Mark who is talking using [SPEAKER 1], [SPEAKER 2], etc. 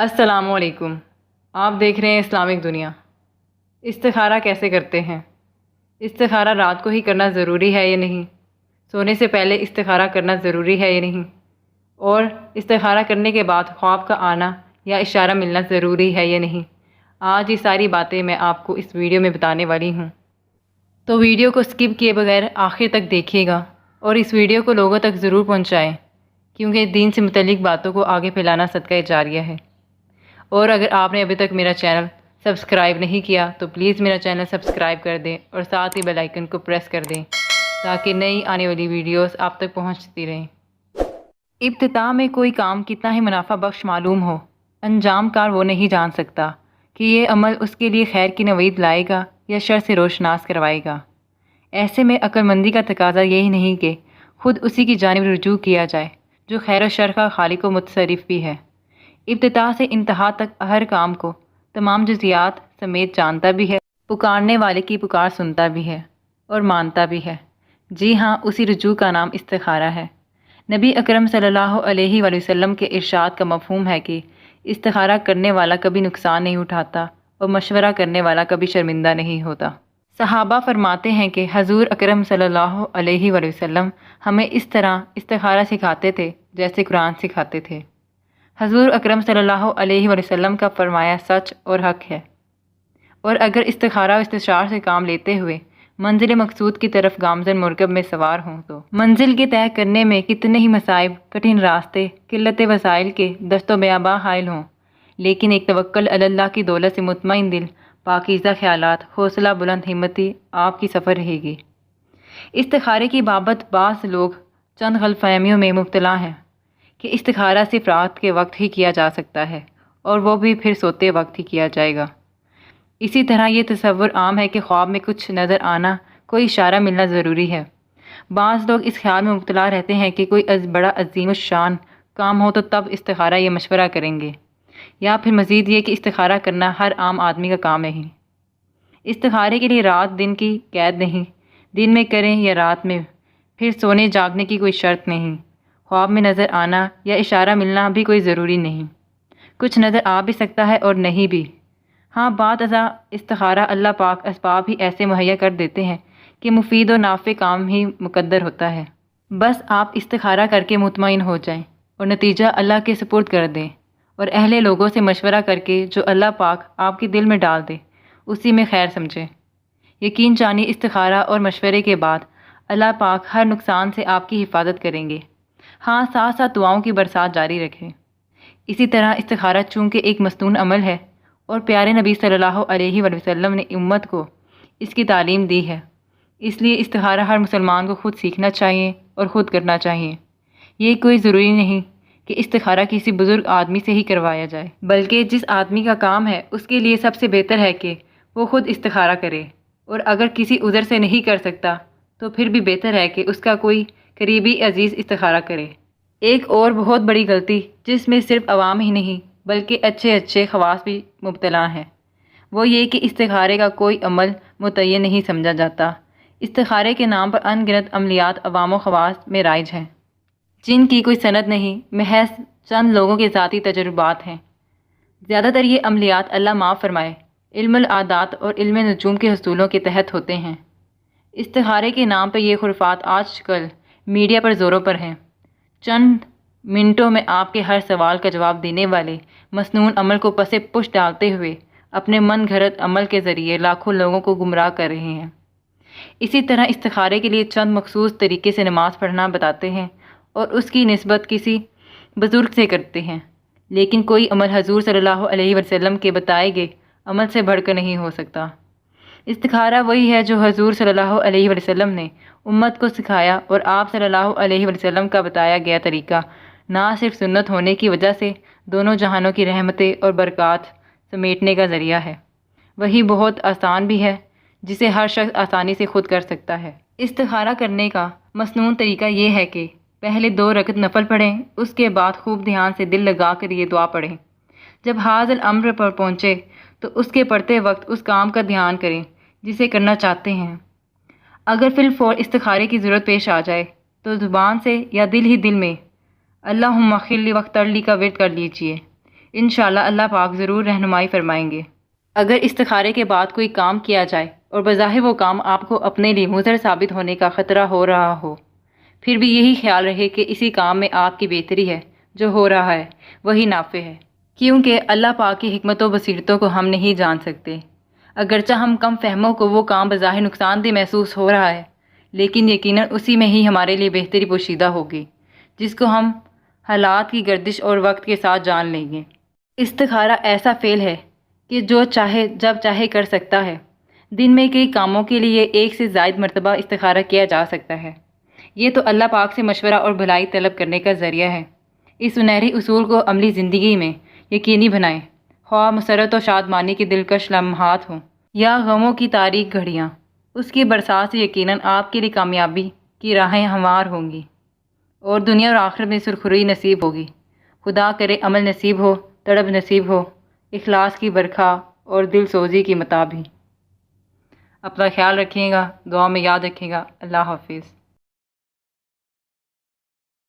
[SPEAKER 1] السلام علیکم۔ آپ دیکھ رہے ہیں اسلامک دنیا۔ استخارہ کیسے کرتے ہیں؟ استخارہ رات کو ہی کرنا ضروری ہے یا نہیں؟ سونے سے پہلے استخارہ کرنا ضروری ہے یا نہیں؟ اور استخارہ کرنے کے بعد خواب کا آنا یا اشارہ ملنا ضروری ہے یا نہیں؟ آج یہ ساری باتیں میں آپ کو اس ویڈیو میں بتانے والی ہوں، تو ویڈیو کو سکپ کیے بغیر آخر تک دیکھیے گا اور اس ویڈیو کو لوگوں تک ضرور پہنچائیں، کیونکہ دین سے متعلق باتوں کو آگے پھیلانا صدقہ جاریہ ہے۔ اور اگر آپ نے ابھی تک میرا چینل سبسکرائب نہیں کیا تو پلیز میرا چینل سبسکرائب کر دیں اور ساتھ ہی بیل آئیکن کو پریس کر دیں تاکہ نئی آنے والی ویڈیوز آپ تک پہنچتی رہیں۔ ابتداء میں کوئی کام کتنا ہی منافع بخش معلوم ہو، انجام کار وہ نہیں جان سکتا کہ یہ عمل اس کے لیے خیر کی نوید لائے گا یا شر سے روشناس کروائے گا۔ ایسے میں عقل مندی کا تقاضا یہی نہیں کہ خود اسی کی جانب رجوع کیا جائے جو خیر و شر کا خالق و متصرف بھی ہے، ابتداء سے انتہا تک ہر کام کو تمام جزیات سمیت جانتا بھی ہے، پکارنے والے کی پکار سنتا بھی ہے اور مانتا بھی ہے۔ جی ہاں، اسی رجوع کا نام استخارہ ہے۔ نبی اکرم صلی اللہ علیہ وآلہ وسلم کے ارشاد کا مفہوم ہے کہ استخارہ کرنے والا کبھی نقصان نہیں اٹھاتا اور مشورہ کرنے والا کبھی شرمندہ نہیں ہوتا۔ صحابہ فرماتے ہیں کہ حضور اکرم صلی اللہ علیہ وآلہ وسلم ہمیں اس طرح استخارہ سکھاتے تھے جیسے قرآن سکھاتے تھے۔ حضور اکرم صلی اللہ علیہ وآلہ وسلم کا فرمایا سچ اور حق ہے، اور اگر استخارہ و استشار سے کام لیتے ہوئے منزل مقصود کی طرف گامزن مرکب میں سوار ہوں تو منزل کے طے کرنے میں کتنے ہی مصائب، کٹھن راستے، قلت وسائل کے دست و بیاباں حائل ہوں، لیکن ایک توکل علی اللہ کی دولت سے مطمئن دل، پاکیزہ خیالات، حوصلہ بلند ہمتی آپ کی سفر رہے گی۔ استخارے کی بابت بعض لوگ چند غلط فہمیوں میں مبتلا ہیں کہ استخارہ صرف رات کے وقت ہی کیا جا سکتا ہے اور وہ بھی پھر سوتے وقت ہی کیا جائے گا۔ اسی طرح یہ تصور عام ہے کہ خواب میں کچھ نظر آنا، کوئی اشارہ ملنا ضروری ہے۔ بعض لوگ اس خیال میں مبتلا رہتے ہیں کہ کوئی بڑا عظیم الشان کام ہو تو تب استخارہ یا مشورہ کریں گے، یا پھر مزید یہ کہ استخارہ کرنا ہر عام آدمی کا کام نہیں۔ استخارے کے لیے رات دن کی قید نہیں، دن میں کریں یا رات میں، پھر سونے جاگنے کی کوئی شرط نہیں۔ خواب میں نظر آنا یا اشارہ ملنا بھی کوئی ضروری نہیں، کچھ نظر آ بھی سکتا ہے اور نہیں بھی۔ ہاں، بعض ازاں استخارہ اللہ پاک اسباب ہی ایسے مہیا کر دیتے ہیں کہ مفید و نافع کام ہی مقدر ہوتا ہے۔ بس آپ استخارہ کر کے مطمئن ہو جائیں اور نتیجہ اللہ کے سپرد کر دیں، اور اہل لوگوں سے مشورہ کر کے جو اللہ پاک آپ کے دل میں ڈال دے اسی میں خیر سمجھیں۔ یقین جانیے استخارہ اور مشورے کے بعد اللہ پاک ہر نقصان سے آپ کی حفاظت کریں گے۔ ہاں، ساتھ ساتھ دعاؤں کی برسات جاری رکھیں۔ اسی طرح استخارہ چونکہ ایک مسنون عمل ہے اور پیارے نبی صلی اللہ علیہ وآلہ وسلم نے امت کو اس کی تعلیم دی ہے، اس لیے استخارہ ہر مسلمان کو خود سیکھنا چاہیے اور خود کرنا چاہیے۔ یہ کوئی ضروری نہیں کہ استخارہ کسی بزرگ آدمی سے ہی کروایا جائے، بلکہ جس آدمی کا کام ہے اس کے لیے سب سے بہتر ہے کہ وہ خود استخارہ کرے، اور اگر کسی عذر سے نہیں کر سکتا تو پھر بھی بہتر ہے کہ اس کا کوئی قریبی عزیز استخارہ کرے۔ ایک اور بہت بڑی غلطی جس میں صرف عوام ہی نہیں بلکہ اچھے خواص بھی مبتلا ہیں، وہ یہ کہ استخارے کا کوئی عمل متعین نہیں سمجھا جاتا۔ استخارے کے نام پر ان گنت عملیات عوام و خواص میں رائج ہیں جن کی کوئی سند نہیں، محض چند لوگوں کے ذاتی تجربات ہیں۔ زیادہ تر یہ عملیات اللہ معاف فرمائے علم العادات اور علم نجوم کے حصولوں کے تحت ہوتے ہیں۔ استخارے کے نام پر یہ خرافات آج کل میڈیا پر زوروں پر ہیں۔ چند منٹوں میں آپ کے ہر سوال کا جواب دینے والے مسنون عمل کو پس پش ڈالتے ہوئے اپنے من گھڑت عمل کے ذریعے لاکھوں لوگوں کو گمراہ کر رہے ہیں۔ اسی طرح استخارے کے لیے چند مخصوص طریقے سے نماز پڑھنا بتاتے ہیں اور اس کی نسبت کسی بزرگ سے کرتے ہیں، لیکن کوئی عمل حضور صلی اللہ علیہ وسلم کے بتائے گئے عمل سے بڑھ کر نہیں ہو سکتا۔ استخارہ وہی ہے جو حضور صلی اللہ علیہ وسلم نے امت کو سکھایا، اور آپ صلی اللہ علیہ وسلم کا بتایا گیا طریقہ نہ صرف سنت ہونے کی وجہ سے دونوں جہانوں کی رحمتیں اور برکات سمیٹنے کا ذریعہ ہے، وہی بہت آسان بھی ہے جسے ہر شخص آسانی سے خود کر سکتا ہے۔ استخارہ کرنے کا مسنون طریقہ یہ ہے کہ پہلے 2 رکعت نفل پڑھیں، اس کے بعد خوب دھیان سے دل لگا کر یہ دعا پڑھیں۔ جب حاضر الامر پر پہنچے تو اس کے پڑھتے وقت اس کام کا دھیان کریں جسے کرنا چاہتے ہیں۔ اگر فی الفور استخارے کی ضرورت پیش آ جائے تو زبان سے یا دل ہی دل میں اللہم اغفر لی واغفر لی کا ورد کر لیجئے۔ انشاءاللہ اللہ پاک ضرور رہنمائی فرمائیں گے۔ اگر استخارے کے بعد کوئی کام کیا جائے اور بظاہر وہ کام آپ کو اپنے لیے مضر ثابت ہونے کا خطرہ ہو رہا ہو، پھر بھی یہی خیال رہے کہ اسی کام میں آپ کی بہتری ہے، جو ہو رہا ہے وہی نافع ہے، کیونکہ اللہ پاک کی حکمت و بصیرتوں کو ہم نہیں جان سکتے۔ اگرچہ ہم کم فہموں کو وہ کام بظاہر نقصان دہ محسوس ہو رہا ہے، لیکن یقیناً اسی میں ہی ہمارے لیے بہتری پوشیدہ ہوگی، جس کو ہم حالات کی گردش اور وقت کے ساتھ جان لیں گے۔ استخارہ ایسا فعل ہے کہ جو چاہے جب چاہے کر سکتا ہے۔ دن میں کئی کاموں کے لیے ایک سے زائد مرتبہ استخارہ کیا جا سکتا ہے۔ یہ تو اللہ پاک سے مشورہ اور بھلائی طلب کرنے کا ذریعہ ہے۔ اس سنہری اصول کو عملی زندگی میں یقینی بنائیں، خواہ مسرت و شادمانی کے دلکش لمحات ہوں یا غموں کی تاریک گھڑیاں، اس کی برسات سے یقیناً آپ کے لیے کامیابی کی راہیں ہموار ہوں گی اور دنیا اور آخرت میں سرخروئی نصیب ہوگی۔ خدا کرے عمل نصیب ہو، طلب نصیب ہو، اخلاص کی برکھا اور دل سوزی کی متاع بھی۔ اپنا خیال رکھیے گا، دعا میں یاد رکھیے گا۔ اللہ حافظ۔